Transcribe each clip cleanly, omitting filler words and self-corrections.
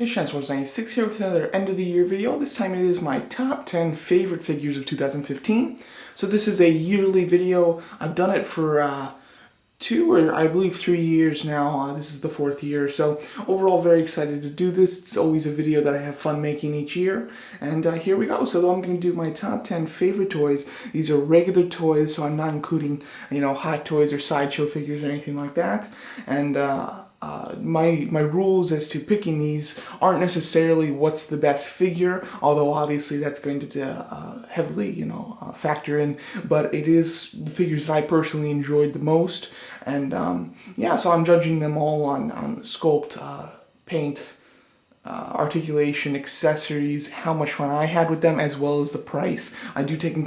It's Chance196 here with another end of the year video. This time it is my top 10 favorite figures of 2015. So this is a yearly video. I've done it for 2 or I believe 3 years now. This is the 4th year. So overall very excited to do this. It's always a video that I have fun making each year. And here we go. So I'm going to do my top 10 favorite toys. These are regular toys, so I'm not including, hot toys or sideshow figures or anything like that. And my rules as to picking these aren't necessarily what's the best figure, although obviously that's going to heavily, factor in, but it is the figures that I personally enjoyed the most, and yeah, so I'm judging them all on sculpt, paint, articulation, accessories, how much fun I had with them, as well as the price. I do take in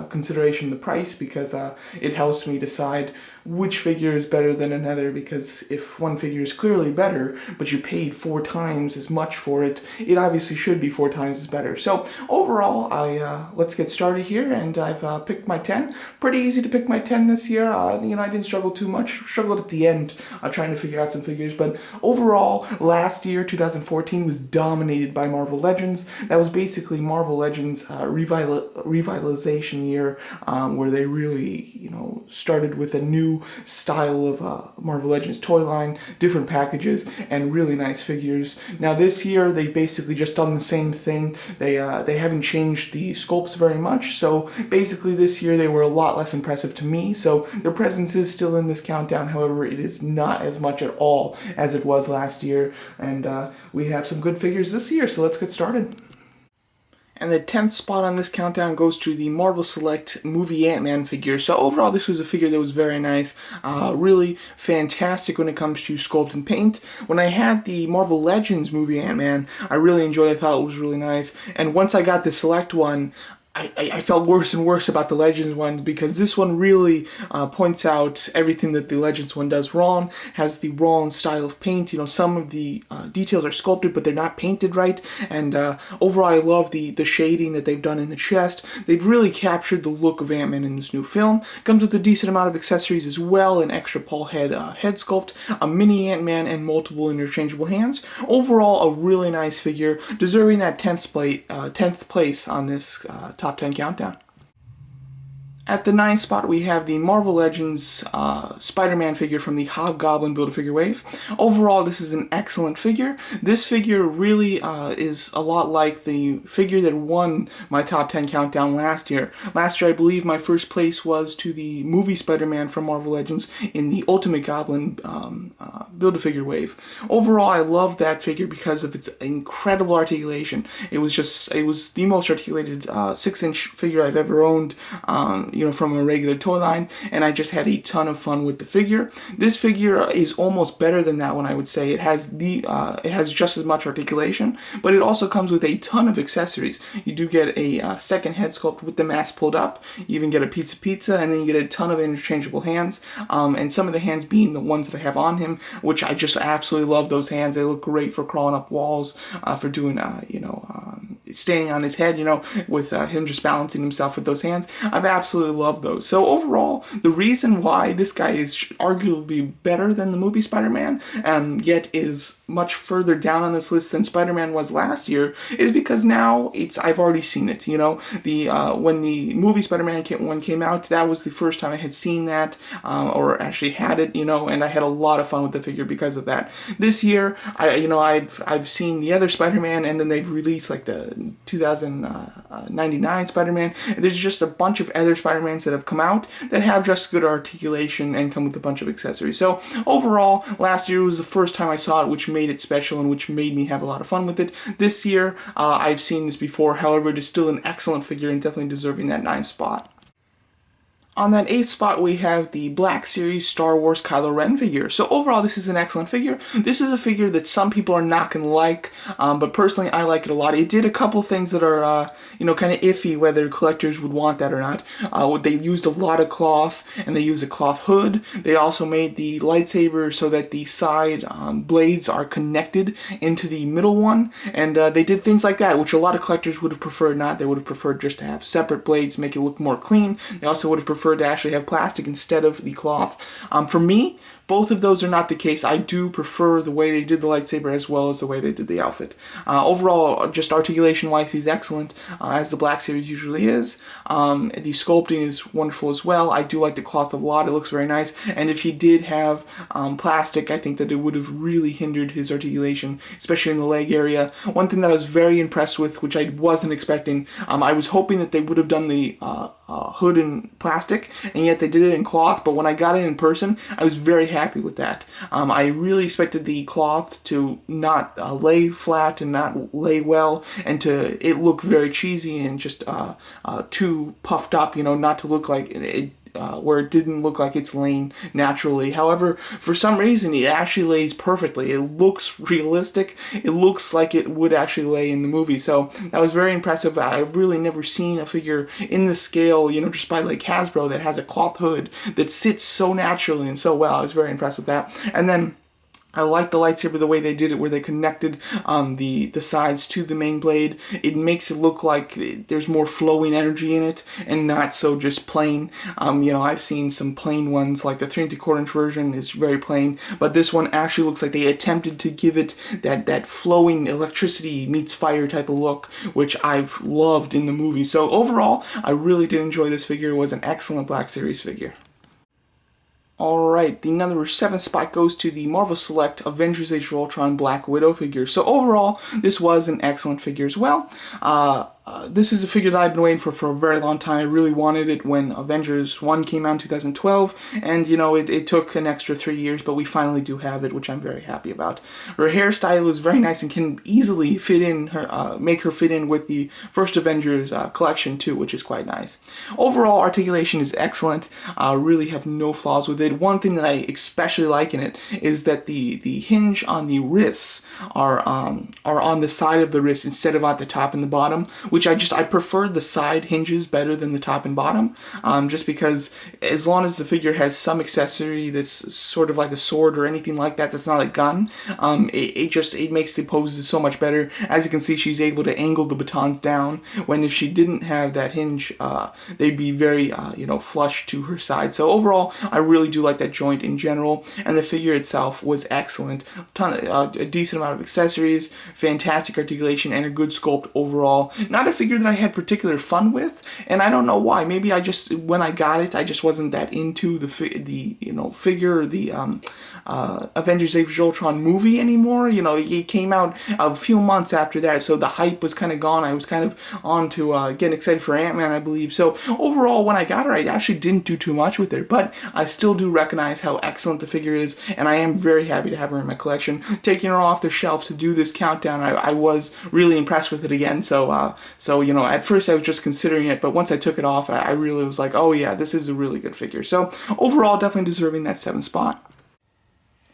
consideration the price because it helps me decide which figure is better than another, because if one figure is clearly better, but you paid 4 times as much for it, it obviously should be 4 times as better. So overall, let's get started here, and I've picked my 10. Pretty easy to pick my 10 this year. I didn't struggle too much. Struggled at the end trying to figure out some figures, but overall, last year, 2014, was dominated by Marvel Legends. That was basically Marvel Legends' revitalization year, where they really, started with a new style of Marvel Legends toy line, different packages, and really nice figures. Now this year they've basically just done the same thing. They haven't changed the sculpts very much, so basically this year they were a lot less impressive to me, so their presence is still in this countdown. However, it is not as much at all as it was last year, and we have some good figures this year, so let's get started. And the 10th spot on this countdown goes to the Marvel Select movie Ant-Man figure. So overall, this was a figure that was very nice, really fantastic when it comes to sculpt and paint. When I had the Marvel Legends movie Ant-Man, I really enjoyed it. I thought it was really nice. And once I got the Select one, I felt worse and worse about the Legends one, because this one really points out everything that the Legends one does wrong, has the wrong style of paint. Some of the details are sculpted, but they're not painted right, and overall I love the shading that they've done in the chest. They've really captured the look of Ant-Man in this new film. Comes with a decent amount of accessories as well, an extra Paul head sculpt, a mini Ant-Man, and multiple interchangeable hands. Overall, a really nice figure, deserving that 10th place on this top 10 countdown. At the 9th spot, we have the Marvel Legends Spider-Man figure from the Hobgoblin Build-A-Figure wave. Overall, this is an excellent figure. This figure really is a lot like the figure that won my top 10 countdown last year. Last year, I believe my first place was to the movie Spider-Man from Marvel Legends in the Ultimate Goblin Build-A-Figure wave. Overall, I love that figure because of its incredible articulation. It was the most articulated 6-inch figure I've ever owned. From a regular toy line, and I just had a ton of fun with the figure. This figure is almost better than that one, I would say. It has just as much articulation, but it also comes with a ton of accessories. You do get a second head sculpt with the mask pulled up. You even get a pizza, and then you get a ton of interchangeable hands, and some of the hands being the ones that I have on him, which I just absolutely love those hands. They look great for crawling up walls, for doing, standing on his head, with him just balancing himself with those hands. I've absolutely loved those. So overall, the reason why this guy is arguably better than the movie Spider-Man, yet is much further down on this list than Spider-Man was last year, is because now I've already seen it. When the movie Spider-Man one came out, that was the first time I had seen that, or actually had it, and I had a lot of fun with the figure because of that. This year, I've seen the other Spider-Man, and then they've released like the 2099 Spider-Man. There's just a bunch of other Spider-Mans that have come out that have just good articulation and come with a bunch of accessories. So overall, last year was the first time I saw it, which made it special and which made me have a lot of fun with it. This year, I've seen this before. However, it is still an excellent figure and definitely deserving that 9th spot. On that 8th spot, we have the Black Series Star Wars Kylo Ren figure. So overall, this is an excellent figure. This is a figure that some people are not going to like, but personally, I like it a lot. It did a couple things that are, kind of iffy whether collectors would want that or not. They used a lot of cloth, and they used a cloth hood. They also made the lightsaber so that the side blades are connected into the middle one, and they did things like that, which a lot of collectors would have preferred not. They would have preferred just to have separate blades, make it look more clean. They also would have preferred to actually have plastic instead of the cloth. For me, both of those are not the case. I do prefer the way they did the lightsaber as well as the way they did the outfit. Overall, just articulation-wise, he's excellent, as the Black Series usually is. The sculpting is wonderful as well. I do like the cloth a lot. It looks very nice. And if he did have plastic, I think that it would have really hindered his articulation, especially in the leg area. One thing that I was very impressed with, which I wasn't expecting, I was hoping that they would have done the hood in plastic, and yet they did it in cloth, but when I got it in person, I was very happy with that. I really expected the cloth to not lay flat and not lay well, and to it look very cheesy and just too puffed up, you know, not to look like it, where it didn't look like it's laying naturally. However, for some reason, it actually lays perfectly. It looks realistic. It looks like it would actually lay in the movie. So that was very impressive. I've really never seen a figure in this scale, you know, just by like Hasbro, that has a cloth hood that sits so naturally and so well. I was very impressed with that. And then I like the lightsaber, the way they did it, where they connected the sides to the main blade. It makes it look like there's more flowing energy in it, and not so just plain. You know, I've seen some plain ones, like the 3 3/4 inch version is very plain, but this one actually looks like they attempted to give it that flowing electricity meets fire type of look, which I've loved in the movie. So overall, I really did enjoy this figure. It was an excellent Black Series figure. Alright, the number 7 spot goes to the Marvel Select Avengers Age of Ultron Black Widow figure. So overall, this was an excellent figure as well. This is a figure that I've been waiting for a very long time. I really wanted it when Avengers 1 came out in 2012, and you know, it took an extra 3 years, but we finally do have it, which I'm very happy about. Her hairstyle is very nice and can easily fit in her, make her fit in with the first Avengers collection too, which is quite nice. Overall, articulation is excellent. Really have no flaws with it. One thing that I especially like in it is that the hinge on the wrists are on the side of the wrist instead of at the top and the bottom, which I prefer the side hinges better than the top and bottom, just because as long as the figure has some accessory that's sort of like a sword or anything like that that's not a gun, it makes the poses so much better. As you can see, she's able to angle the batons down, when if she didn't have that hinge, they'd be very you know, flush to her side. So overall, I really do like that joint in general, and the figure itself was excellent. A decent amount of accessories, fantastic articulation, and a good sculpt overall. Not a figure that I had particular fun with, and I don't know why. Maybe I just, when I got it, I just wasn't that into the you know, figure, the Avengers Age of Ultron movie anymore. You know, it came out a few months after that, so the hype was kind of gone. I was kind of on to getting excited for Ant-Man, I believe. So overall, when I got her, I actually didn't do too much with her, but I still do recognize how excellent the figure is, and I am very happy to have her in my collection. Taking her off the shelf to do this countdown, I was really impressed with it again. So you know, at first I was just considering it, but once I took it off, I really was like, oh yeah, this is a really good figure. So overall, definitely deserving that 7th spot.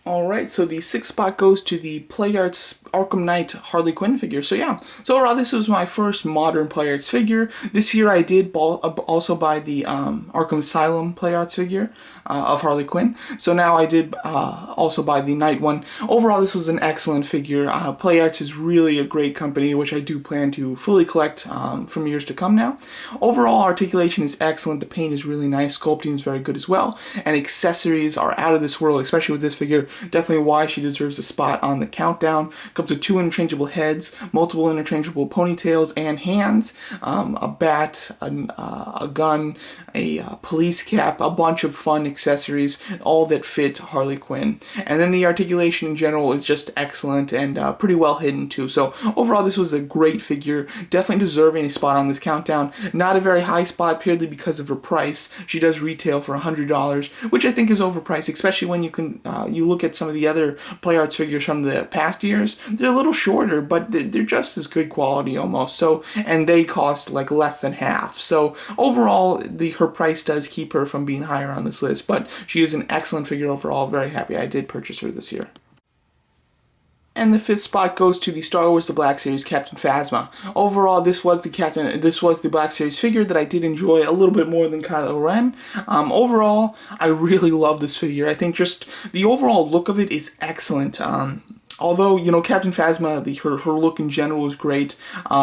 Alright, so the 6th spot goes to the Play Arts Arkham Knight Harley Quinn figure. So yeah, so overall, this was my first modern Play Arts figure. This year I did also buy the Arkham Asylum Play Arts figure of Harley Quinn. So now I did also buy the Knight one. Overall, this was an excellent figure. Play Arts is really a great company, which I do plan to fully collect from years to come now. Overall, articulation is excellent. The paint is really nice. Sculpting is very good as well. And accessories are out of this world, especially with this figure. Definitely why she deserves a spot on the countdown. Comes with 2 interchangeable heads, multiple interchangeable ponytails and hands, a bat, a gun, a police cap, a bunch of fun accessories, all that fit Harley Quinn. And then the articulation in general is just excellent and pretty well hidden too. So overall, this was a great figure, definitely deserving a spot on this countdown. Not a very high spot purely because of her price. She does retail for $100, which I think is overpriced, especially when you look at some of the other Play Arts figures from the past years. They're a little shorter, but they're just as good quality almost. So, and they cost like less than half. So overall, her price does keep her from being higher on this list, but she is an excellent figure overall. Very happy I did purchase her this year. And the 5th spot goes to the Star Wars The Black Series Captain Phasma. Overall, this was the Black Series figure that I did enjoy a little bit more than Kylo Ren. Overall, I really love this figure. I think just the overall look of it is excellent. although, you know, Captain Phasma, her look in general was great.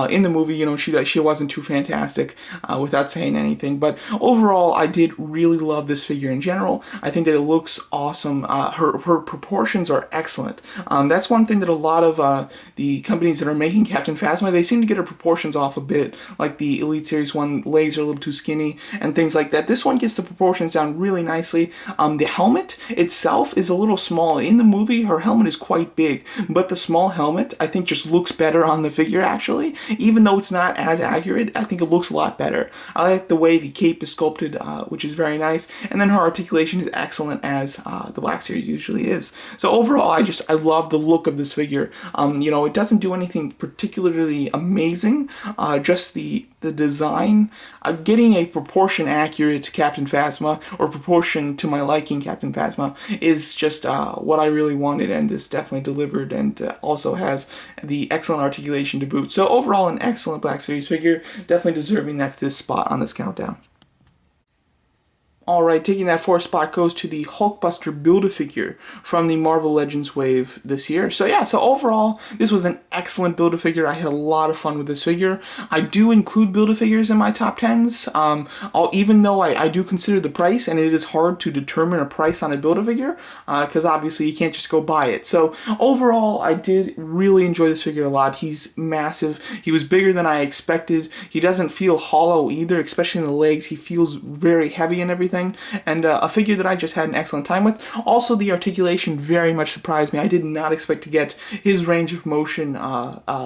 In the movie, you know, she wasn't too fantastic, without saying anything. But overall, I did really love this figure in general. I think that it looks awesome. Her proportions are excellent. That's one thing that a lot of the companies that are making Captain Phasma, they seem to get her proportions off a bit. Like the Elite Series one, legs are a little too skinny and things like that. This one gets the proportions down really nicely. The helmet itself is a little small. In the movie, her helmet is quite big, but the small helmet, I think, just looks better on the figure, actually. Even though it's not as accurate, I think it looks a lot better. I like the way the cape is sculpted, which is very nice, and then her articulation is excellent, as the Black Series usually is. So overall, I love the look of this figure. You know, it doesn't do anything particularly amazing, just the design, getting a proportion accurate Captain Phasma, or proportion to my liking Captain Phasma, is just what I really wanted, and this definitely delivered, and also has the excellent articulation to boot. So overall, an excellent Black Series figure, definitely deserving that fifth spot on this countdown. Alright, taking that fourth spot goes to the Hulkbuster Build-A-Figure from the Marvel Legends wave this year. So yeah, so overall, this was an excellent Build-A-Figure. I had a lot of fun with this figure. I do include Build-A-Figures in my top 10s, even though I do consider the price, and it is hard to determine a price on a Build-A-Figure, because obviously you can't just go buy it. So overall, I did really enjoy this figure a lot. He's massive. He was bigger than I expected. He doesn't feel hollow either, especially in the legs. He feels very heavy and everything. And a figure that I just had an excellent time with. Also, the articulation very much surprised me. I did not expect to get his range of motion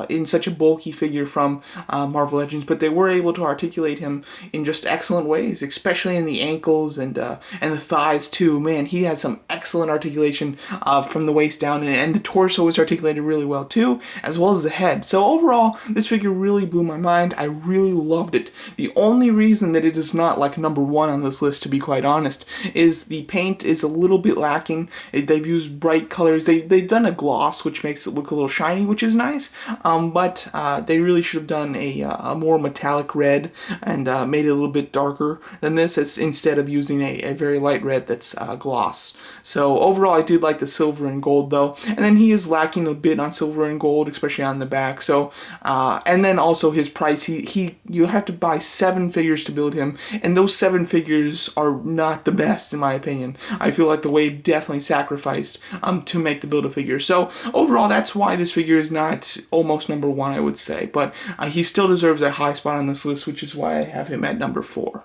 in such a bulky figure from Marvel Legends, but they were able to articulate him in just excellent ways, especially in the ankles and the thighs too. Man, he has some excellent articulation from the waist down, and the torso was articulated really well too, as well as the head. So overall, this figure really blew my mind. I really loved it. The only reason that it is not like number one on this list, to be quite honest, is the paint is a little bit lacking. They've used bright colors. They've done a gloss, which makes it look a little shiny, which is nice, but they really should have done a more metallic red and made it a little bit darker than this, instead of using a very light red that's gloss. So overall, I did like the silver and gold, though, and then he is lacking a bit on silver and gold, especially on the back. So and then also his price, you have to buy 7 figures to build him, and those 7 figures are not the best, in my opinion. I feel like the wave definitely sacrificed to make the Build-A-Figure. So overall, that's why this figure is not almost number 1, I would say, but he still deserves a high spot on this list, which is why I have him at number 4.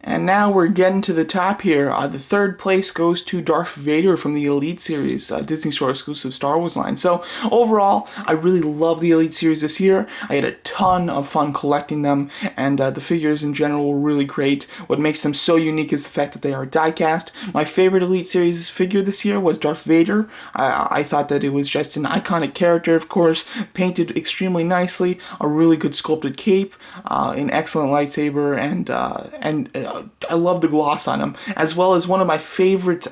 And now we're getting to the top here. The third place goes to Darth Vader from the Elite Series, Disney Store exclusive Star Wars line. So overall, I really love the Elite Series this year. I had a ton of fun collecting them, and the figures in general were really great. What makes them so unique is the fact that they are die-cast. My favorite Elite Series figure this year was Darth Vader. I thought that it was just an iconic character, of course, painted extremely nicely, a really good sculpted cape, an excellent lightsaber, and I love the gloss on him, as well as one of my favorite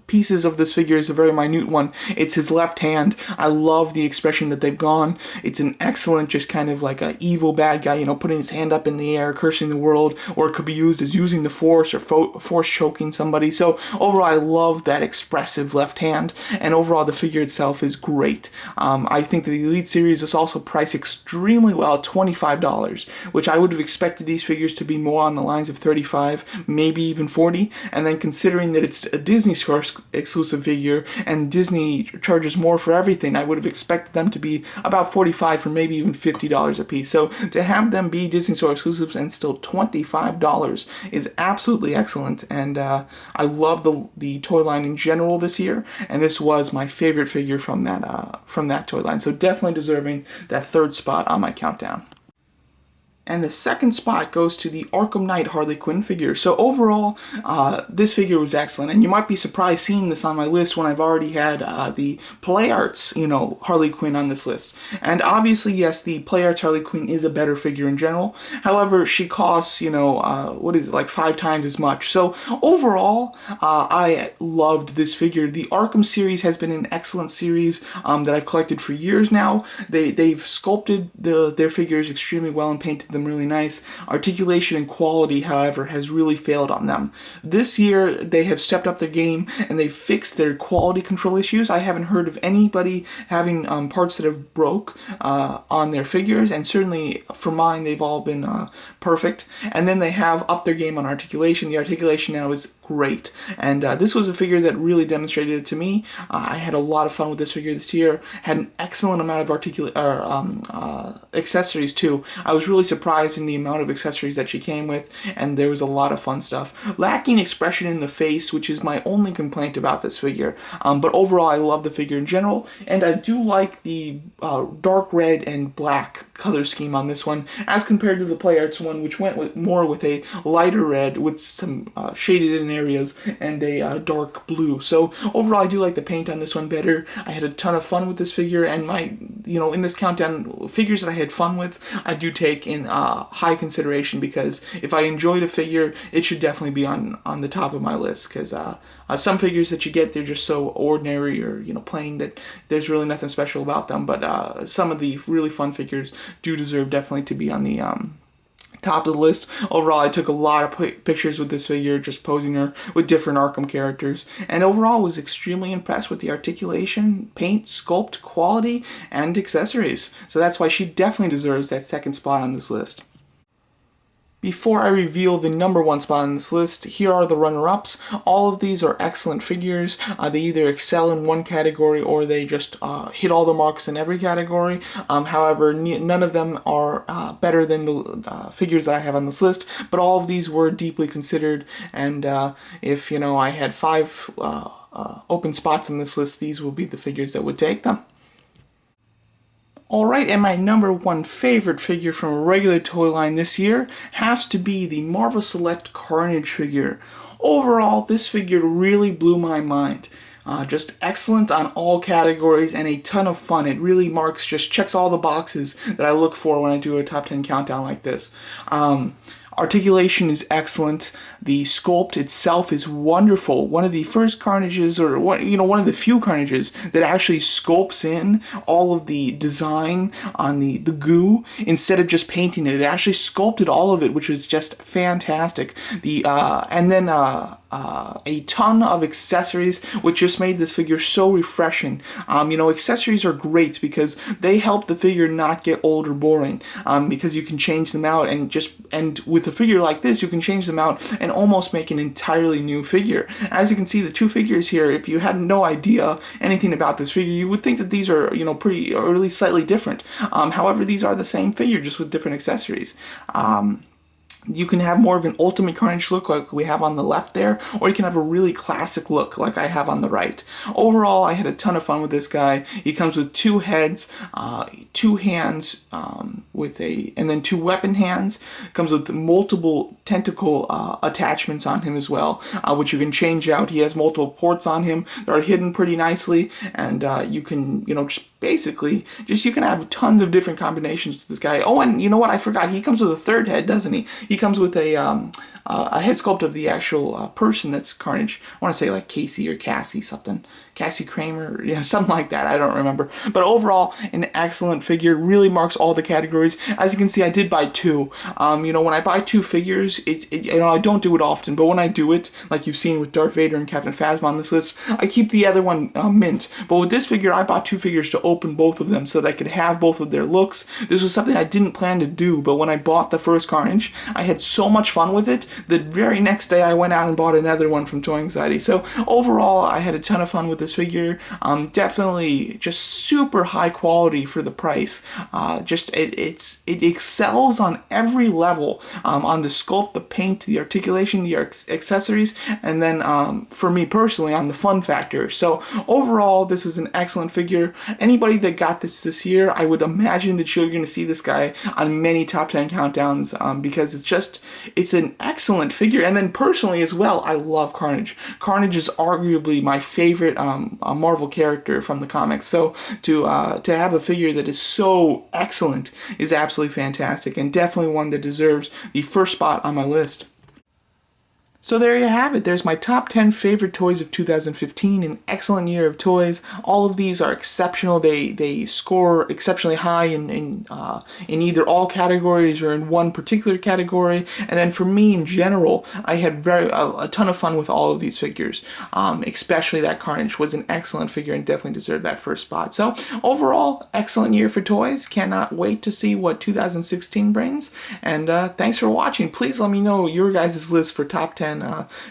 pieces of this figure is a very minute one. It's his left hand. I love the expression that they've gone. It's an excellent, just kind of like an evil bad guy, you know, putting his hand up in the air, cursing the world, or it could be used as using the Force or Force choking somebody. So overall, I love that expressive left hand, and overall, the figure itself is great. I think the Elite Series is also priced extremely well at $25, which I would have expected these figures to be more on the lines of 35, maybe even 40, and then considering that it's a Disney Store exclusive figure and Disney charges more for everything, I would have expected them to be about 45 or maybe even $50 a piece. So to have them be Disney Store exclusives and still $25 is absolutely excellent, and I love the toy line in general this year, and this was my favorite figure from that toy line. So definitely deserving that third spot on my countdown. And the second spot goes to the Arkham Knight Harley Quinn figure. So overall, this figure was excellent, and you might be surprised seeing this on my list when I've already had the Play Arts, Harley Quinn on this list. And obviously, yes, the Play Arts Harley Quinn is a better figure in general. However, she costs, like 5 times as much. So overall, I loved this figure. The Arkham series has been an excellent series that I've collected for years now. They've sculpted their figures extremely well and painted them them really nice. Articulation and quality, however, has really failed on them. This year, they have stepped up their game and they've fixed their quality control issues. I haven't heard of anybody having parts that have broke on their figures, and certainly for mine, they've all been perfect. And then they have upped their game on articulation. The articulation now is great, and this was a figure that really demonstrated it to me. I had a lot of fun with this figure this year. Had an excellent amount of accessories too. I was really surprised in the amount of accessories that she came with, and there was a lot of fun stuff. Lacking expression in the face, which is my only complaint about this figure, but overall I love the figure in general, and I do like the dark red and black color scheme on this one as compared to the Play Arts one, which went more with a lighter red with some shaded in areas and a dark blue. So overall I do like the paint on this one better. I had a ton of fun with this figure, and in this countdown, figures that I had fun with I do take in high consideration, because if I enjoyed a figure, it should definitely be on the top of my list, because some figures that you get, they're just so ordinary or plain that there's really nothing special about them, but some of the really fun figures do deserve definitely to be on the top of the list. Overall, I took a lot of pictures with this figure, just posing her with different Arkham characters, and overall was extremely impressed with the articulation, paint, sculpt, quality, and accessories. So that's why she definitely deserves that second spot on this list. Before I reveal the number one spot on this list, here are the runner-ups. All of these are excellent figures. They either excel in one category or they just hit all the marks in every category. However, none of them are better than the figures that I have on this list, but all of these were deeply considered, and if I had 5 open spots on this list, these will be the figures that would take them. Alright, and my number one favorite figure from a regular toy line this year has to be the Marvel Select Carnage figure. Overall, this figure really blew my mind. Just excellent on all categories and a ton of fun. It really checks all the boxes that I look for when I do a top 10 countdown like this. Articulation is excellent. The sculpt itself is wonderful. One of the first Carnages, or one of the few Carnages that actually sculpts in all of the design on the goo instead of just painting it. It actually sculpted all of it, which was just fantastic. And then a ton of accessories, which just made this figure so refreshing. Accessories are great because they help the figure not get old or boring, because you can change them out, and with a figure like this, you can change them out and almost make an entirely new figure. As you can see, the two figures here, if you had no idea anything about this figure, you would think that these are, pretty, or at least slightly different. However, these are the same figure, just with different accessories. You can have more of an Ultimate Carnage look like we have on the left there, or you can have a really classic look like I have on the right. Overall, I had a ton of fun with this guy. He comes with 2 heads, 2 hands, and then 2 weapon hands. Comes with multiple tentacle attachments on him as well, which you can change out. He has multiple ports on him that are hidden pretty nicely, and you can, you can have tons of different combinations with this guy. Oh, and you know what? I forgot. He comes with a 3rd head, doesn't he? He comes with a head sculpt of the actual person that's Carnage. I want to say like Casey or Cassie something. Cassie Kramer, something like that. I don't remember. But overall, an excellent figure. Really marks all the categories. As you can see, I did buy 2. When I buy 2 figures, I don't do it often, but when I do it, like you've seen with Darth Vader and Captain Phasma on this list, I keep the other one mint. But with this figure, I bought 2 figures to open both of them so that I could have both of their looks. This was something I didn't plan to do, but when I bought the first Carnage, I had so much fun with it. The very next day, I went out and bought another one from Toy Anxiety. So overall, I had a ton of fun with this figure. Definitely just super high quality for the price. It excels on every level, on the sculpt, the paint, the articulation, the accessories, and then for me personally on the fun factor. So overall, this is an excellent figure. Anybody that got this year, I would imagine that you're going to see this guy on many top 10 countdowns, because it's an excellent figure. And then personally as well, I love Carnage. Carnage is arguably my favorite Marvel character from the comics. So to have a figure that is so excellent is absolutely fantastic, and definitely one that deserves the first spot on my list. So there you have it. There's my top 10 favorite toys of 2015, an excellent year of toys. All of these are exceptional. They score exceptionally high in either all categories or in one particular category. And then for me in general, I had a ton of fun with all of these figures. Especially that Carnage was an excellent figure and definitely deserved that first spot. So overall, excellent year for toys. Cannot wait to see what 2016 brings. And thanks for watching. Please let me know your guys' list for top 10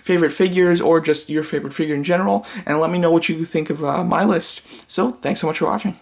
favorite figures or just your favorite figure in general, and let me know what you think of my list. So thanks so much for watching.